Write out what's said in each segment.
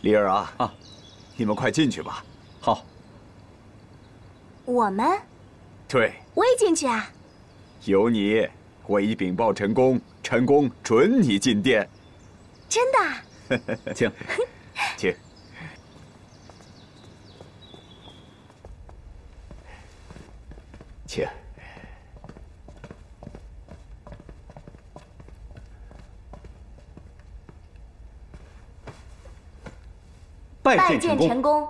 李儿啊，你们快进去吧。好。我们？对。我也进去啊。有你，我已禀报陈公，陈公准你进殿。真的？请，请。请。拜见陈公。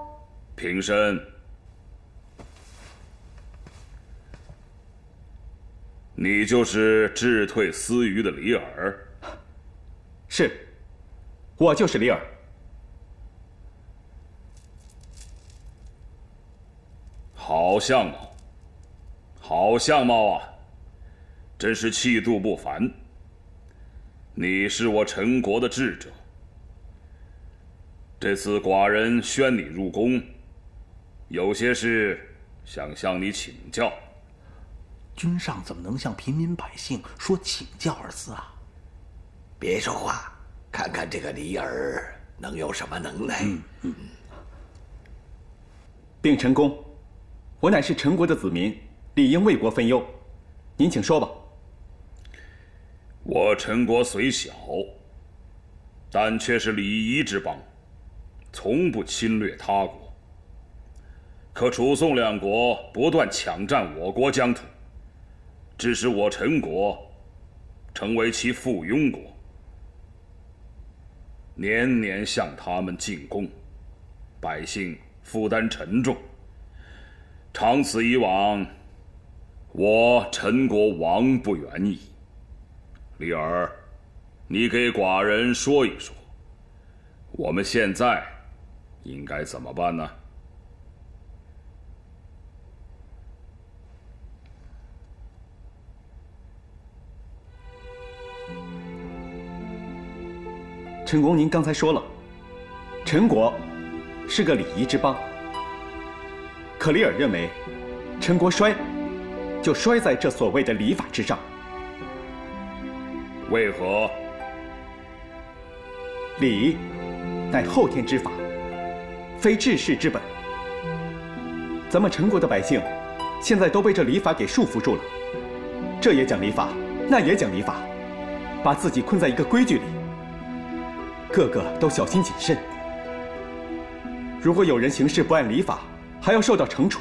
平身。你就是智退司虞的李耳？是，我就是李耳。好相貌，好相貌啊！真是气度不凡。你是我陈国的智者。这次寡人宣你入宫，有些事想向你请教。君上怎么能向平民百姓说请教二字啊？别说话，看看这个李耳能有什么能耐。禀陈公，我乃是陈国的子民，理应为国分忧。您请说吧。我陈国虽小，但却是礼仪之邦，从不侵略他国。可楚宋两国不断抢占我国疆土，致使我陈国成为其附庸国，年年向他们进贡，百姓负担沉重。长此以往，我陈国亡不远矣。李耳，你给寡人说一说，我们现在应该怎么办呢？陈公，您刚才说了，陈国是个礼仪之邦。可李耳认为，陈国衰，就衰在这所谓的礼法之上。为何？礼，乃后天之法，非治世之本。咱们陈国的百姓，现在都被这礼法给束缚住了，这也讲礼法，那也讲礼法，把自己困在一个规矩里。个个都小心谨慎。如果有人行事不按礼法，还要受到惩处。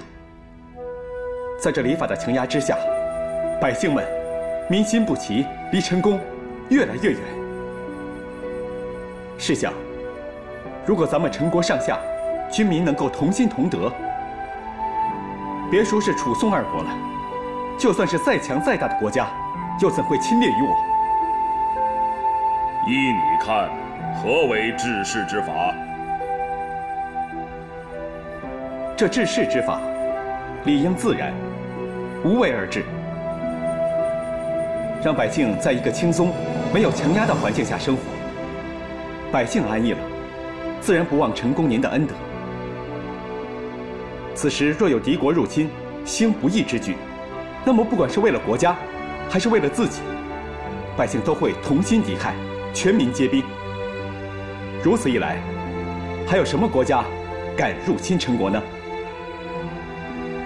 在这礼法的强压之下，百姓们民心不齐，离陈宫越来越远。试想，如果咱们陈国上下军民能够同心同德，别说是楚宋二国了，就算是再强再大的国家，又怎会侵略于我？依你看，何为治世之法？这治世之法，理应自然，无为而治，让百姓在一个轻松、没有强压的环境下生活。百姓安逸了，自然不忘陈公您的恩德。此时若有敌国入侵，兴不义之举，那么不管是为了国家，还是为了自己，百姓都会同心敌忾，全民皆兵。如此一来，还有什么国家敢入侵陈国呢？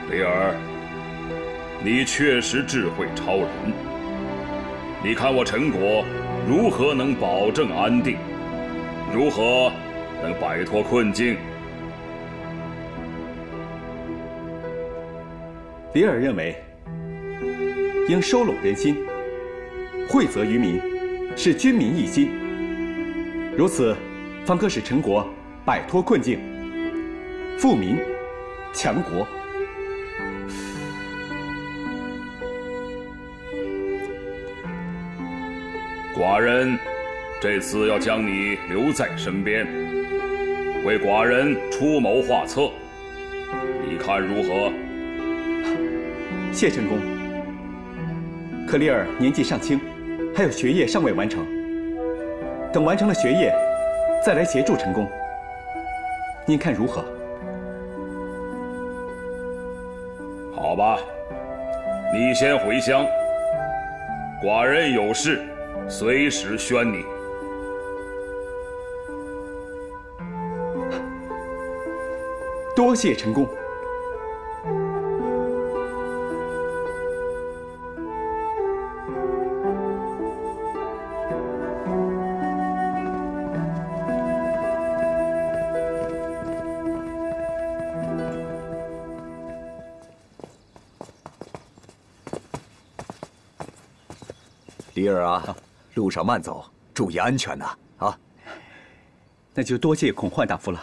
李耳，你确实智慧超人。你看我陈国如何能保证安定，如何能摆脱困境？李耳认为，应收拢人心，惠泽于民，使军民一心，如此方可使陈国摆脱困境，富民，强国。寡人这次要将你留在身边，为寡人出谋划策，你看如何？谢陈公。可李耳年纪尚轻，还有学业尚未完成，等完成了学业，再来协助陈公，您看如何？好吧，你先回乡，寡人有事随时宣你。多谢陈公。李尔啊，路上慢走，注意安全呐！啊，那就多谢孔焕大夫了。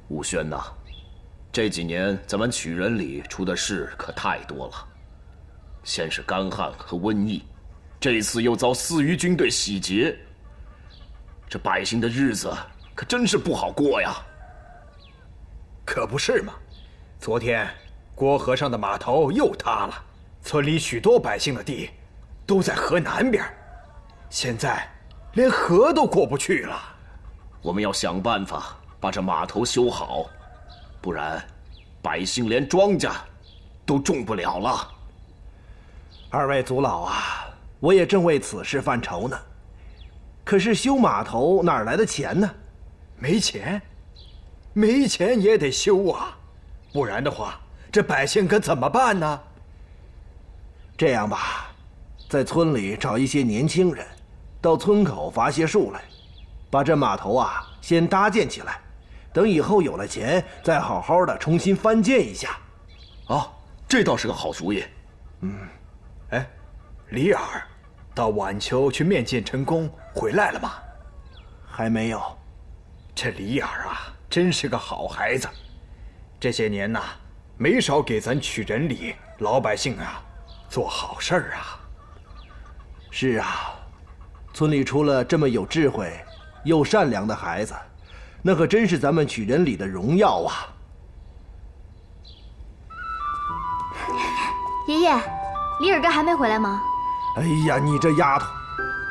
武轩呐，这几年咱们曲仁里出的事可太多了，先是干旱和瘟疫，这次又遭司虞军队洗劫，这百姓的日子可真是不好过呀！可不是嘛！昨天郭河上的码头又塌了，村里许多百姓的地都在河南边，现在连河都过不去了。我们要想办法把这码头修好，不然百姓连庄稼都种不了了。二位族老啊，我也正为此事犯愁呢。可是修码头哪儿来的钱呢？没钱，没钱也得修啊，不然的话，这百姓可怎么办呢？这样吧，在村里找一些年轻人，到村口伐些树来，把这码头啊先搭建起来，等以后有了钱，再好好的重新翻建一下。啊，这倒是个好主意。哎，李尔到晚秋去面见陈公回来了吗？还没有。这李尔啊，真是个好孩子，这些年呐，没少给咱曲仁里老百姓啊做好事儿啊。是啊，村里出了这么有智慧又善良的孩子，那可真是咱们曲仁里的荣耀啊！爷爷，李尔哥还没回来吗？哎呀，你这丫头，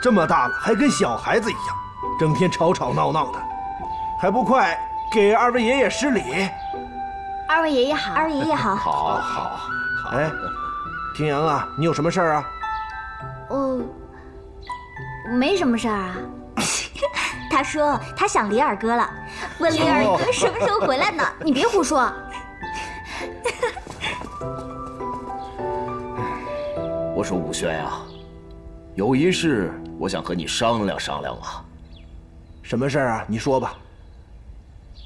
这么大了还跟小孩子一样，整天吵吵闹闹的，还不快给二位爷爷施礼？二位爷爷好，二位爷爷好。好，好，好。哎，平阳啊，你有什么事儿啊？没什么事儿啊。他说他想李尔哥了，问李尔哥什么时候回来呢？你别胡说。我说武轩呀，有一事我想和你商量商量啊。什么事儿啊？你说吧。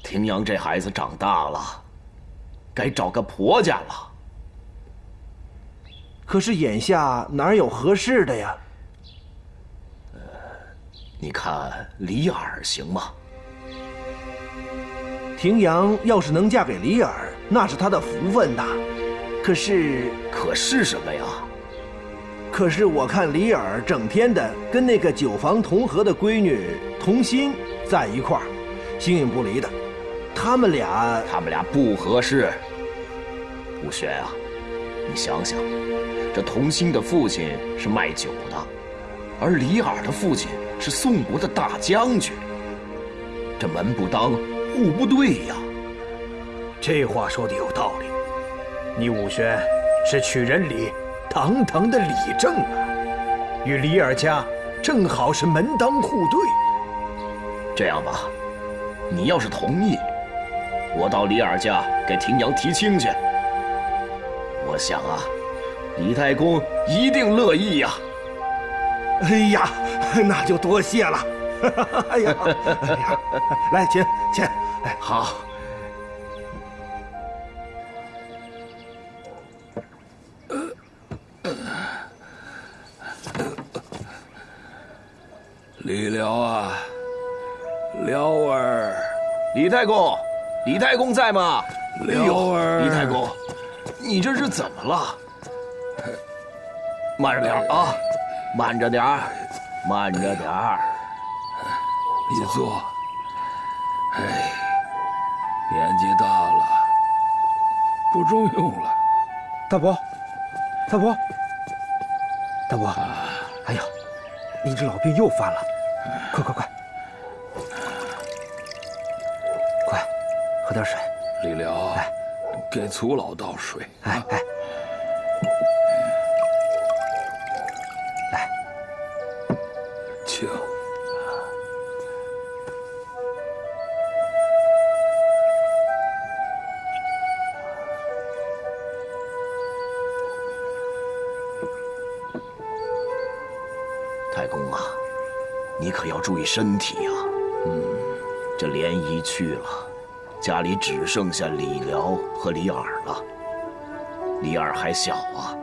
庭阳这孩子长大了，该找个婆家了。可是眼下哪有合适的呀？你看李尔行吗？庭阳要是能嫁给李尔，那是她的福分呐。可是什么呀？可是我看李尔整天的跟那个久房同和的闺女童心在一块儿，形影不离的。他们俩不合适。武轩啊，你想想，这童心的父亲是卖酒的，而李尔的父亲是宋国的大将军，这门不当户不对呀。这话说的有道理，你武轩是曲仁里堂堂的李正啊，与李尔家正好是门当户对。这样吧，你要是同意，我到李尔家给庭阳提亲去。我想啊，李太公一定乐意呀。哎呀，那就多谢了。哎呀，来，请。哎，好。李辽啊，辽儿，李太公在吗？辽儿，李太公，你这是怎么了？慢着点啊，慢着点儿。你坐。哎，年纪大了，不中用了。大伯，哎呀，你这老病又犯了，快，喝点水。李辽，给粗老倒水。哎，请。太公啊，你可要注意身体呀。这联谊去了，家里只剩下李辽和李耳了。李耳还小啊，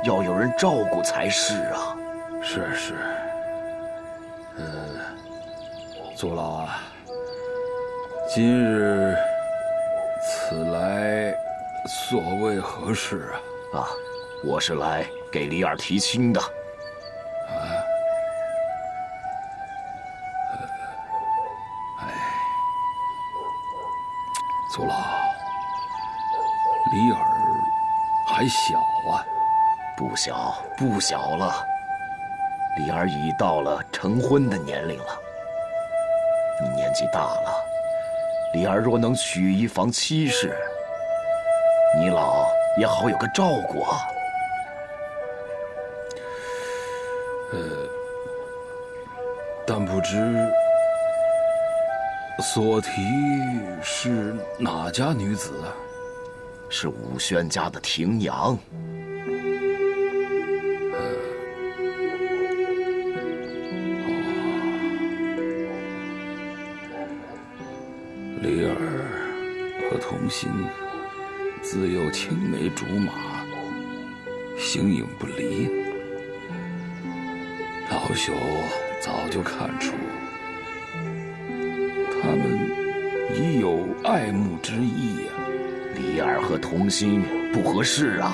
要有人照顾才是啊。是。祖老啊，今日此来所为何事啊？啊，我是来给李耳提亲的。祖老，李耳还小啊，不小了。李耳已到了成婚的年龄了。你年纪大了，李耳若能娶一房妻室，你老也好有个照顾啊。但不知所提是哪家女子啊？是武宣家的庭阳。李耳和童心自幼青梅竹马，形影不离。老朽早就看出，他们已有爱慕之意呀。李耳和童心不合适啊。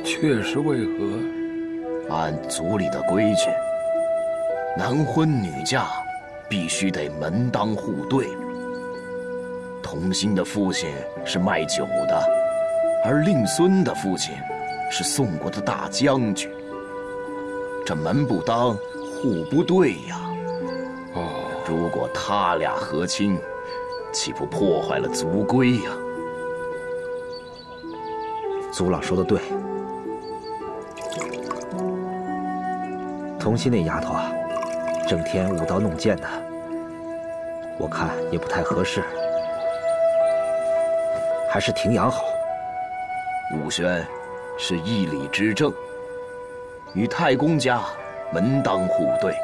却是为何？按族里的规矩，男婚女嫁必须得门当户对。童心的父亲是卖酒的，而令孙的父亲是宋国的大将军。这门不当户不对呀。如果他俩和亲，岂不破坏了族规呀？祖老说的对，童心那丫头啊，整天舞刀弄剑的，我看也不太合适，还是庭阳好。武宣是义理之正，与太公家门当户对。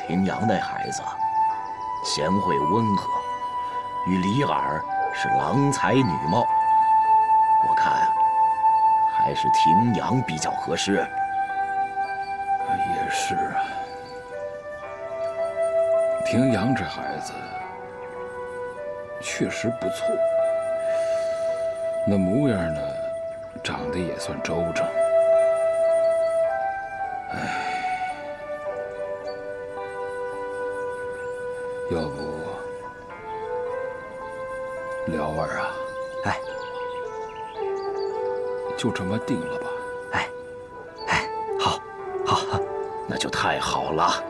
庭阳那孩子贤惠温和，与李耳是郎才女貌，我看还是庭阳比较合适。也是啊，庭阳这孩子确实不错，那模样呢，长得也算周正。要不，辽儿啊，就这么定了吧。好，那就太好了。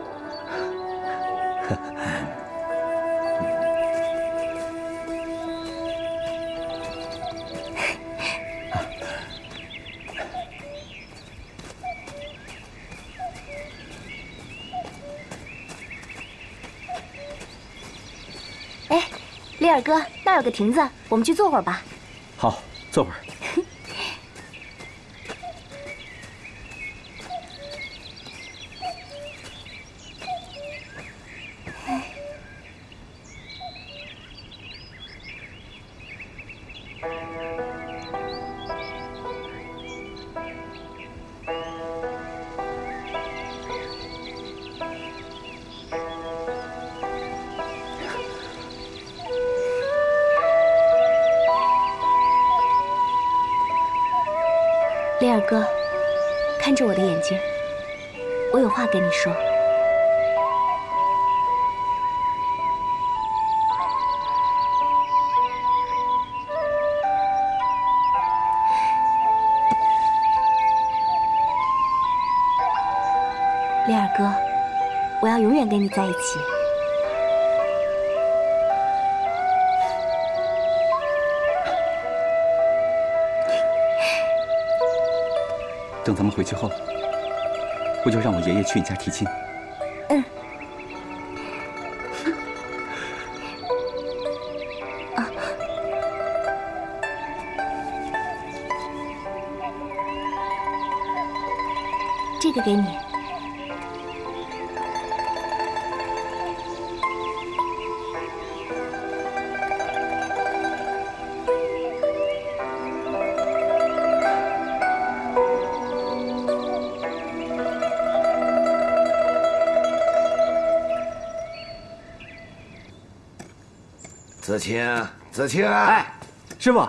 哎，李耳哥，那儿有个亭子，我们去坐会儿吧。好，坐会儿。李耳哥，看着我的眼睛，我有话跟你说。李耳哥，我要永远跟你在一起。等咱们回去后，我就让我爷爷去你家提亲。嗯。这个给你。子清，子清啊！哎，师傅，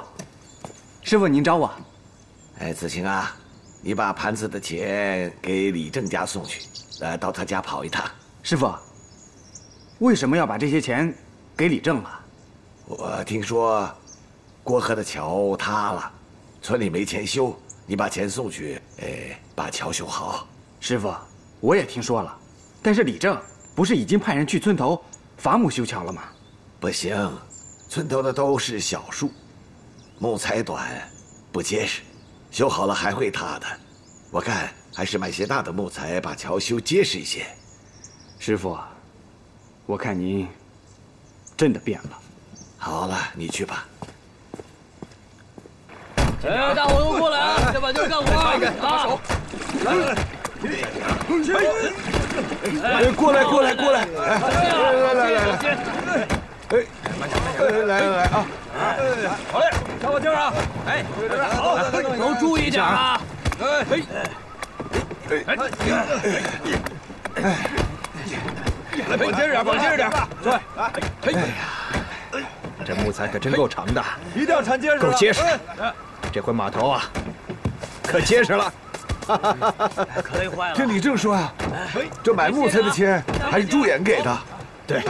师傅您找我？哎，子清啊，你把盘子的钱给李正家送去，到他家跑一趟。师傅，为什么要把这些钱给李正啊？我听说郭河的桥塌了，村里没钱修，你把钱送去，把桥修好。师傅，我也听说了，但是李正不是已经派人去村头伐木修桥了吗？不行，村头的都是小树，木材短，不结实，修好了还会塌的。我看还是买些大的木材，把桥修结实一些。师傅，我看您真的变了。好了，你去吧。哎，大伙都过来啊！这把就干活啊！手，来，过来，过来，过来！来啊！好嘞，照我劲儿啊！哎，好，都注意点啊！来，绑劲儿点，绑劲儿点！对，哎呀，这木材可真够长的，一定要缠结实，够结实。这回码头啊，可结实了。可累坏了。这李正说啊，这买木材的钱还是朱眼给的。对。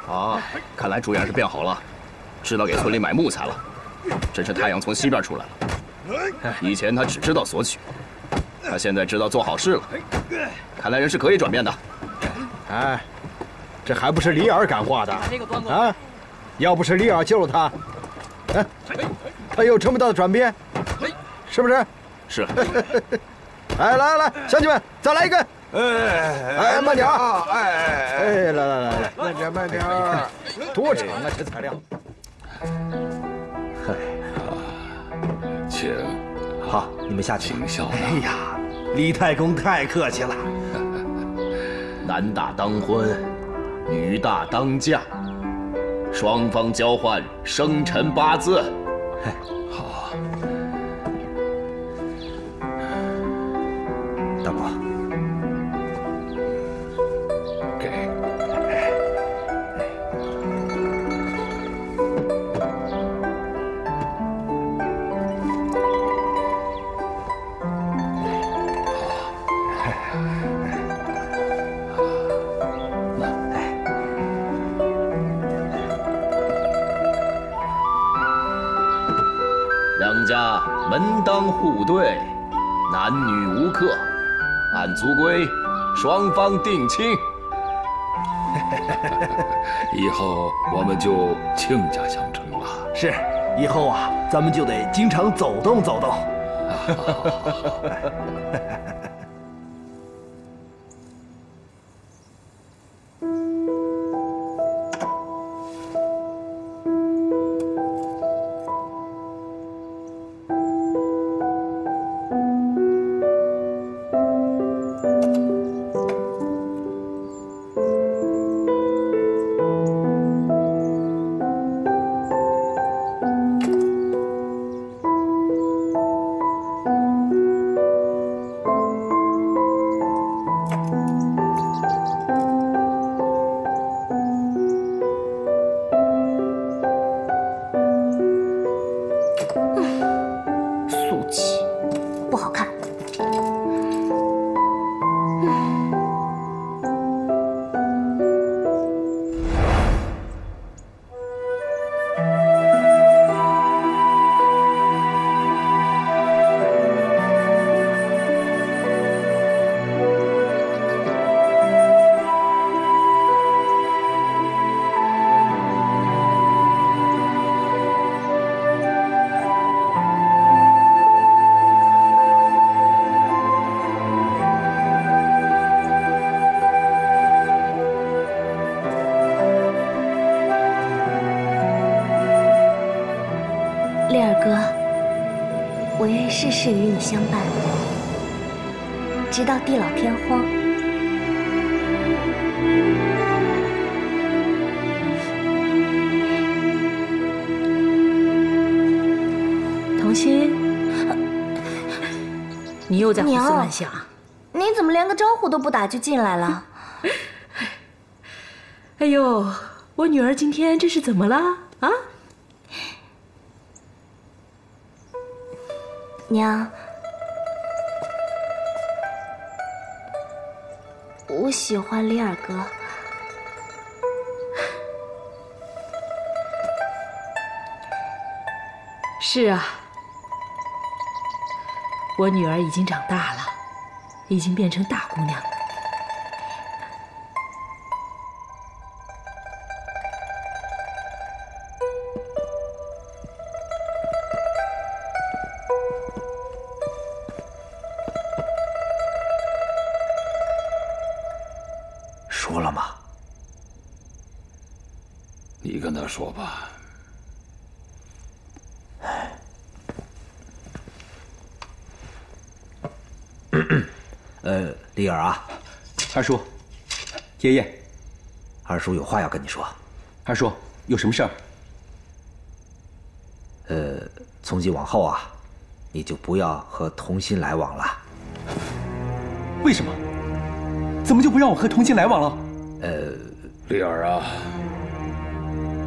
啊，看来朱眼是变好了，知道给村里买木材了。真是太阳从西边出来了。以前他只知道索取，他现在知道做好事了。看来人是可以转变的。哎，这还不是李尔感化的啊！要不是李尔救了他，哎，他有这么大的转变，是不是？是。哎，来，乡亲们，再来一根！哎，慢点啊！哎，来，慢点，多长啊这材料！请，好，你们下去。请笑。哎呀，李太公太客气了。男大当婚，女大当嫁，双方交换生辰八字。好，大伯，给。两家门当户对，男女无克，按族规，双方定亲。以后我们就亲家相称了。是，以后啊，咱们就得经常走动走动。会世世与你相伴，直到地老天荒。童心，你又在胡思乱想。你怎么连个招呼都不打就进来了？哎呦，我女儿今天这是怎么了啊？娘，我喜欢李尔哥。是啊，我女儿已经长大了，已经变成大姑娘了。说了吗？你跟他说吧。李尔啊，二叔，爷爷，二叔有话要跟你说。二叔，有什么事儿？从今往后啊，你就不要和童心来往了。为什么？怎么就不让我和童心来往了？丽儿啊，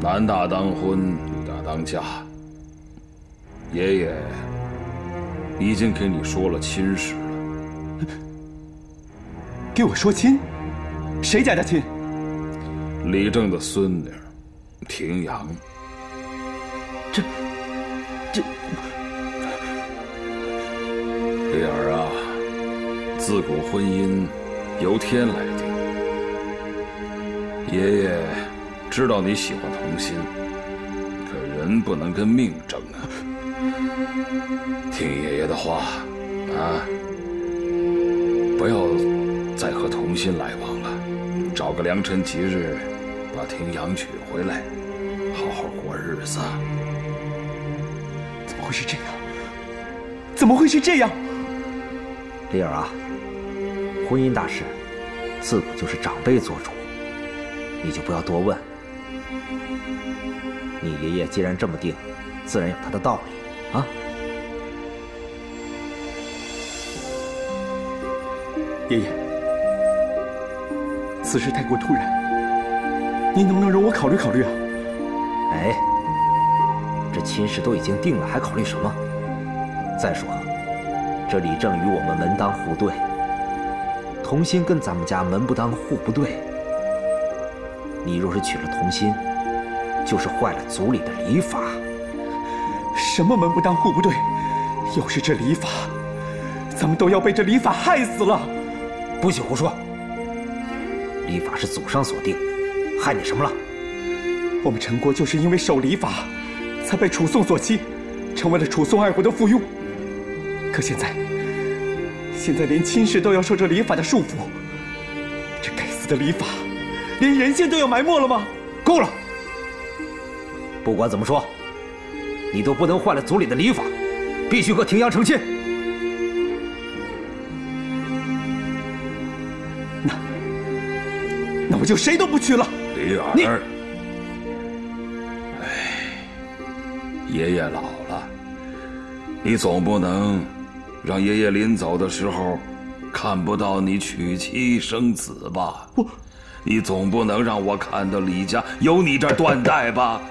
男大当婚，女大当嫁。爷爷已经给你说了亲事了。给我说亲？谁家的亲？李正的孙女，庭阳。这，丽儿啊，自古婚姻由天来定。爷爷知道你喜欢童心，可人不能跟命争啊。听爷爷的话啊，不要再和童心来往了，找个良辰吉日，把庭阳娶回来，好好过日子。怎么会是这样？怎么会是这样？丽儿啊，婚姻大事，自古就是长辈做主，你就不要多问。你爷爷既然这么定，自然有他的道理啊。爷爷，此事太过突然，您能不能容我考虑考虑啊？哎，这亲事都已经定了，还考虑什么？再说，这李正与我们门当户对，童心跟咱们家门不当户不对。你若是娶了童心，就是坏了族里的礼法。什么门不当户不对？要是这礼法，咱们都要被这礼法害死了。不许胡说！礼法是祖上所定，害你什么了？我们陈国就是因为守礼法，才被楚宋所欺，成为了楚宋二国的附庸。可现在连亲事都要受这礼法的束缚，这该死的礼法，连人性都要埋没了吗？够了！不管怎么说，你都不能坏了族里的礼法，必须和庭阳成亲。那我就谁都不娶了。李儿，哎，爷爷老了，你总不能让爷爷临走的时候看不到你娶妻生子吧？你总不能让我看到李家有你这断代吧？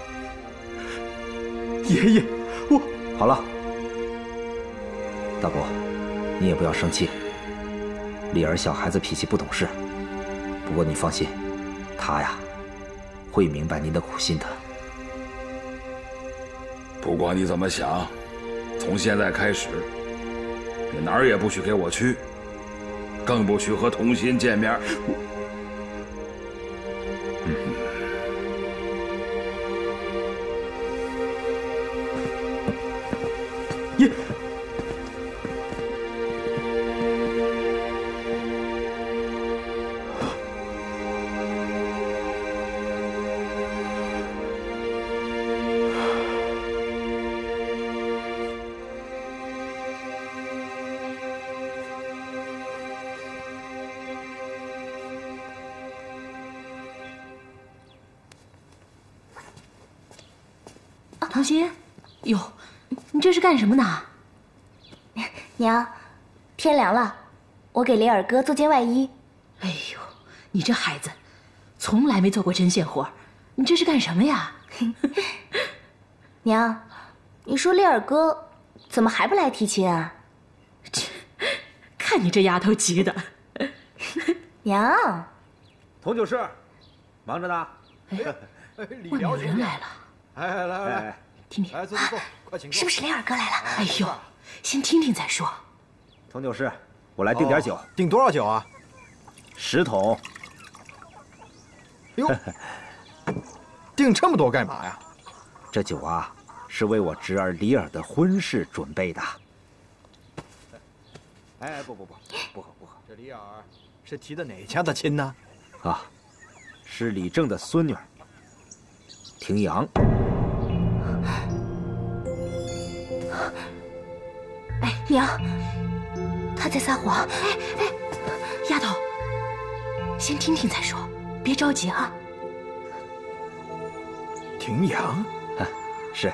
爷爷，我好了，大伯，你也不要生气。丽儿小孩子脾气不懂事，不过你放心，她呀会明白您的苦心的。不管你怎么想，从现在开始，你哪儿也不许给我去，更不许和童心见面。爷，童心，哟，你这是干什么呢？娘，天凉了，我给李尔哥做件外衣。哎呦，你这孩子，从来没做过针线活，你这是干什么呀？娘，你说李尔哥怎么还不来提亲啊？看你这丫头急的。娘，童九师，忙着呢。李辽人来了。哎，来，听听，来坐，快请坐。是不是李尔哥来了？哎呦，先听听再说。童九师，我来订点酒。订多少酒啊？10桶。哟，订这么多干嘛呀？这酒啊，是为我侄儿李尔的婚事准备的。哎，不喝。这李尔是提的哪家的亲呢？啊，是李正的孙女儿，婷阳。哎，娘，他在撒谎。哎，丫头，先听听再说，别着急啊。婷阳，啊，是。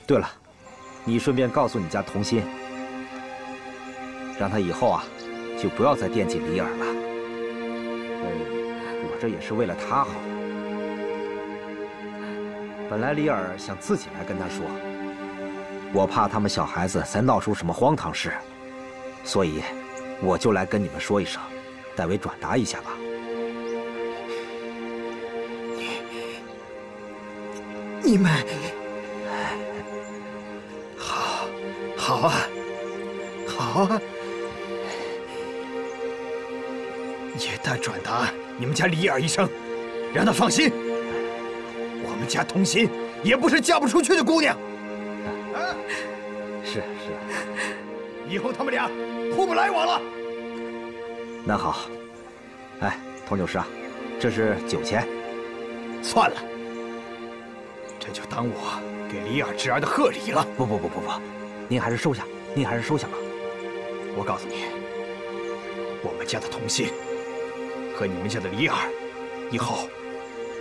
对了，你顺便告诉你家童心，让他以后啊，就不要再惦记李尔了。我这也是为了他好。本来李尔想自己来跟他说，我怕他们小孩子再闹出什么荒唐事，所以我就来跟你们说一声，代为转达一下吧。你们。好啊！也代转达你们家李尔一声，让他放心。我们家童心也不是嫁不出去的姑娘。是，以后他们俩互不来往了。那好。哎，童九师啊，这是酒钱。算了，这就当我给李尔侄儿的贺礼了。不，您还是收下吧。我告诉你，我们家的童心和你们家的李尔，以后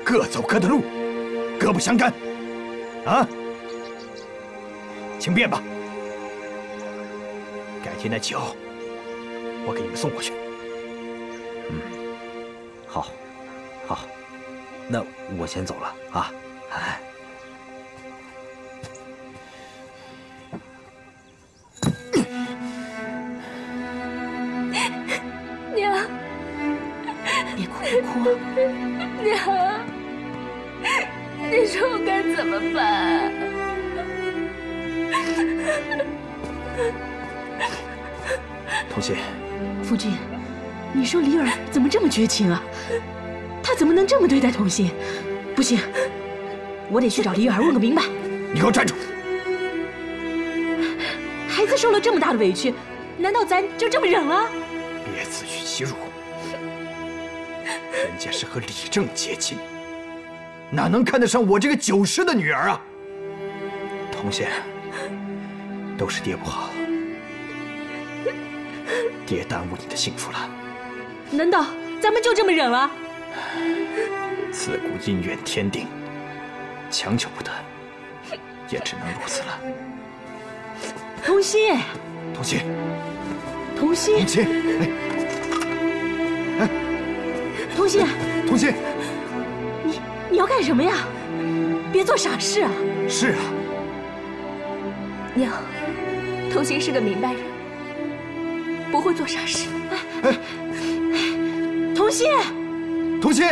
各走各的路，各不相干。啊，请便吧。改天那酒，我给你们送过去。好，那我先走了啊。哎。别哭，娘，你说我该怎么办？童心，夫君，你说李尔怎么这么绝情啊？他怎么能这么对待童心？不行，我得去找李尔问个明白。你给我站住！孩子受了这么大的委屈，难道咱就这么忍了？别自取其辱。人家是和李正结亲，哪能看得上我这个酒师的女儿啊？童心，都是爹不好，爹耽误你的幸福了。难道咱们就这么忍了？自古姻缘天定，强求不得，也只能如此了。童心，童心，童心，童心，童心，你要干什么呀？别做傻事啊！是啊，娘，童心是个明白人，不会做傻事。童心，童心。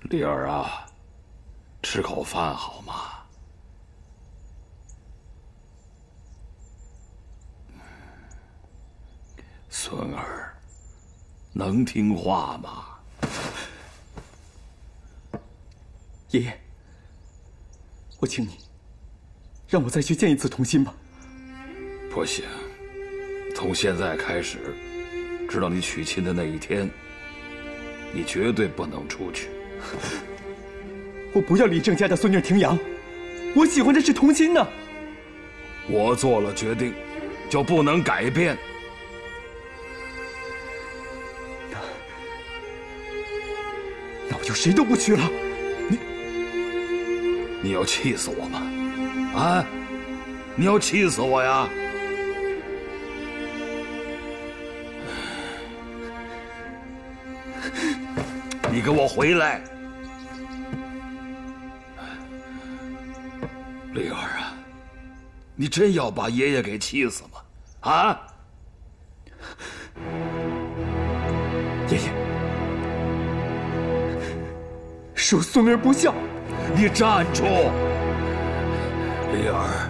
丽儿啊，吃口饭好吗？孙儿，能听话吗？爷爷，我请你让我再去见一次童心吧。不行，从现在开始，直到你娶亲的那一天，你绝对不能出去。我不要李正家的孙女婷阳，我喜欢的是童心呢。我做了决定，就不能改变。那我就谁都不娶了。你要气死我吗？啊！你要气死我呀！你给我回来！丽儿啊，你真要把爷爷给气死吗？啊！爷爷，恕孙儿不孝。你站住！丽儿，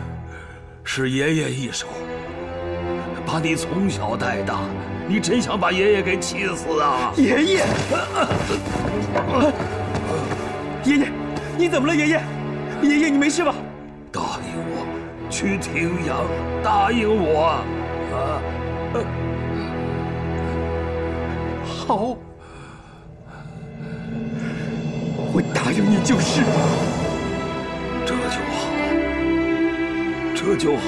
是爷爷一手把你从小带大，你真想把爷爷给气死啊？爷爷，爷爷，你怎么了？爷爷，爷爷，你没事吧？答应我，去庭阳，答应我啊！好，我答应你就是。这就好，这就好。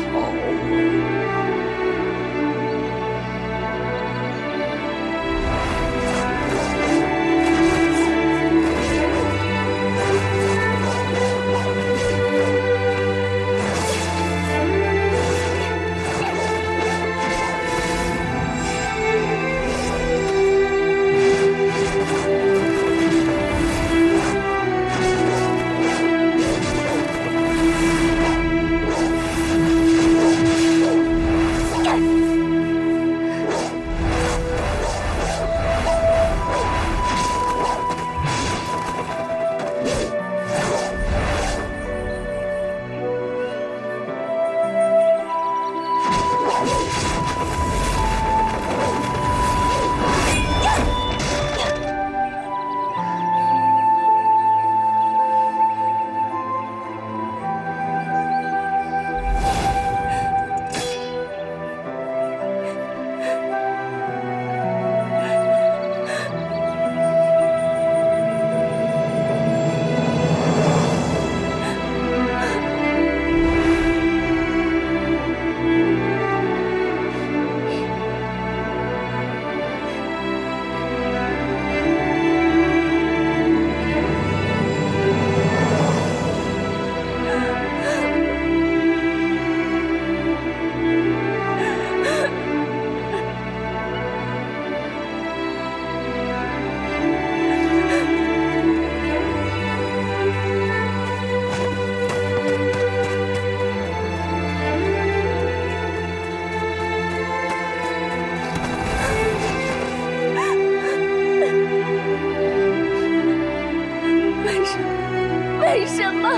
为什么？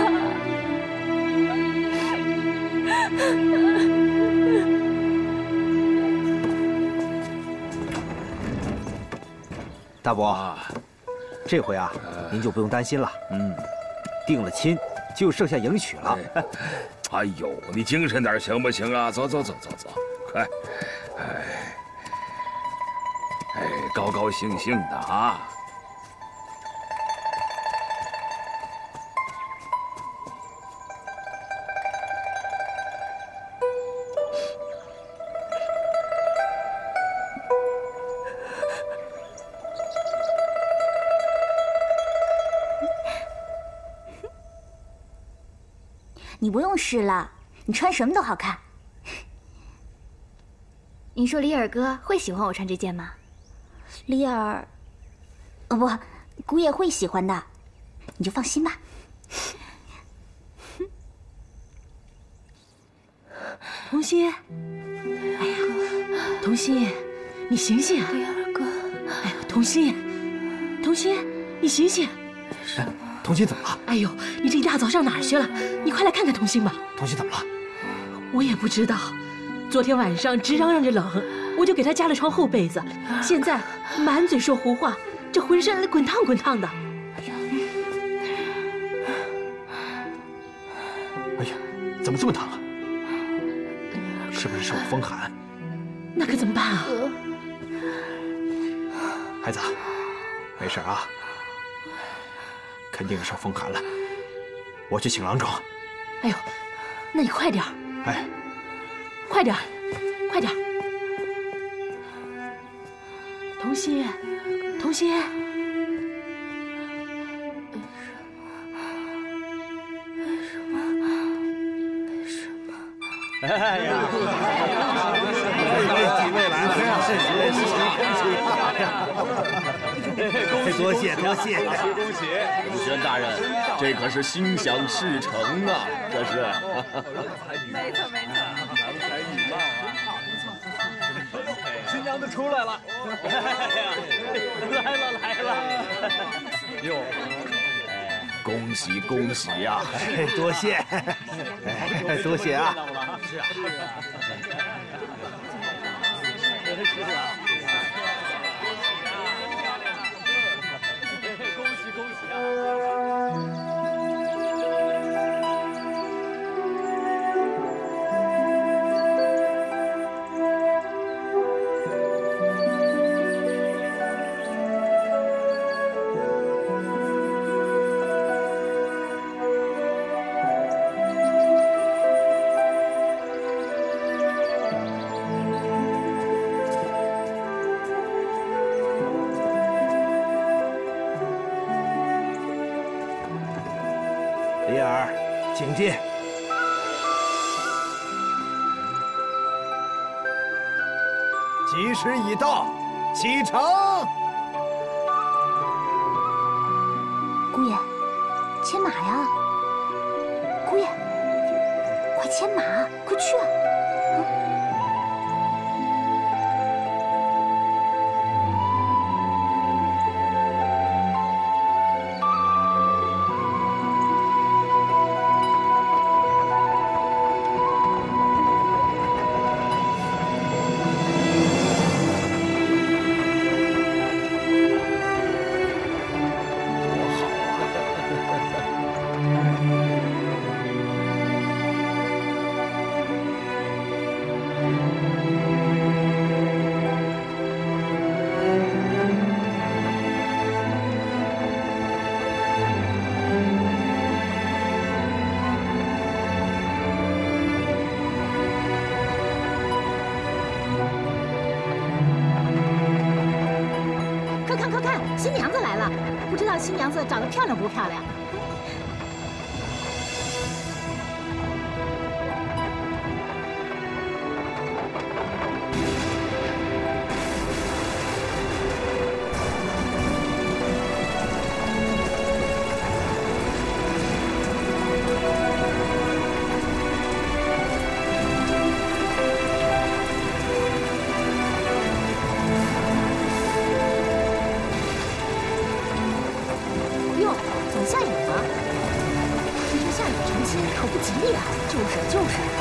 大伯，这回啊，您就不用担心了。定了亲，就剩下迎娶了。哎呦，你精神点行不行啊？走走走走走，快！高高兴兴的啊！你不用试了，你穿什么都好看。你说李尔哥会喜欢我穿这件吗？李尔，不，姑爷会喜欢的，你就放心吧。童心，哎呀，童心，你醒醒啊！李尔哥，哎呀，童心，童心，你醒醒！童心怎么了？哎呦，你这一大早上哪儿去了？你快来看看童心吧。童心怎么了？我也不知道，昨天晚上直嚷嚷着冷，我就给他加了床厚被子，现在满嘴说胡话，这浑身滚烫滚烫的。哎呀，怎么这么疼啊？是不是受风寒？那可怎么办啊？孩子，没事啊，肯定是受风寒了。我去请郎中。哎呦，那你快点儿！哎，快点儿，快点儿！童心，童心。 哎呀，几位来了，是多谢多谢，恭喜！武宣大人，这可是心想事成啊！这是。没错没错，郎才女貌啊！新娘子出来了！来了来了！哟。 恭喜恭喜呀！多谢，多谢啊！是啊，是啊，恭喜恭喜啊！ 李尔，请进。吉时已到，启程。姑爷，牵马呀！姑爷，快牵马，快去啊！新娘子来了，不知道新娘子长得漂亮不漂亮？下雨了，听说下雨成亲可不吉利啊！就是。